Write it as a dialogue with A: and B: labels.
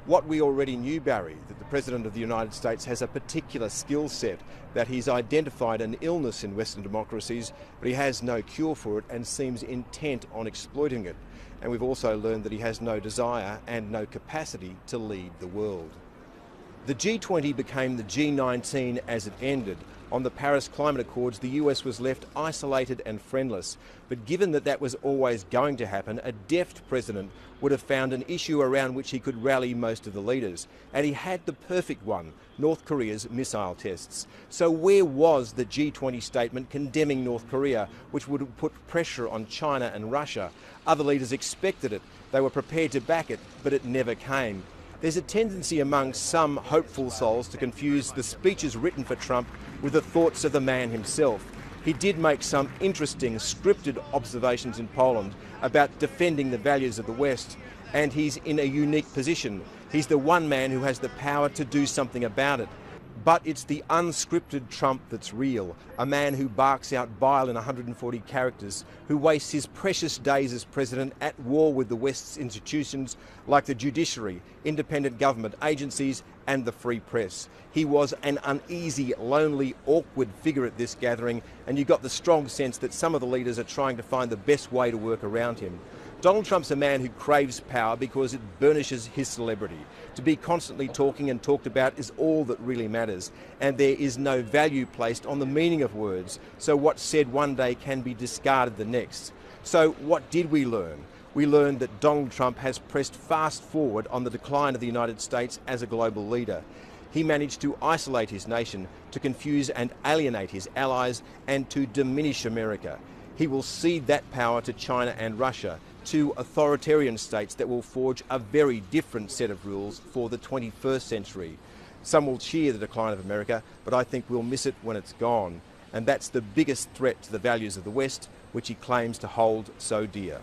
A: What we already knew, Barry, that the President of the United States has a particular skill set, that he's identified an illness in Western democracies, but he has no cure for it and seems intent on exploiting it. And we've also learned that he has no desire and no capacity to lead the world. The G20 became the G19 as it ended. On the Paris Climate Accords, the US was left isolated and friendless. But given that that was always going to happen, a deft president would have found an issue around which he could rally most of the leaders. And he had the perfect one, North Korea's missile tests. So where was the G20 statement condemning North Korea, which would have put pressure on China and Russia? Other leaders expected it. They were prepared to back it, but it never came. There's a tendency among some hopeful souls to confuse the speeches written for Trump with the thoughts of the man himself. He did make some interesting scripted observations in Poland about defending the values of the West, and he's in a unique position. He's the one man who has the power to do something about it. But it's the unscripted Trump that's real, a man who barks out bile in 140 characters, who wastes his precious days as president at war with the West's institutions like the judiciary, independent government agencies and the free press. He was an uneasy, lonely, awkward figure at this gathering, and you got the strong sense that some of the leaders are trying to find the best way to work around him. Donald Trump's a man who craves power because it burnishes his celebrity. To be constantly talking and talked about is all that really matters, and there is no value placed on the meaning of words, so what's said one day can be discarded the next. So what did we learn? We learned that Donald Trump has pressed fast forward on the decline of the United States as a global leader. He managed to isolate his nation, to confuse and alienate his allies, and to diminish America. He will cede that power to China and Russia, two authoritarian states that will forge a very different set of rules for the 21st century. Some will cheer the decline of America, but I think we'll miss it when it's gone. And that's the biggest threat to the values of the West, which he claims to hold so dear.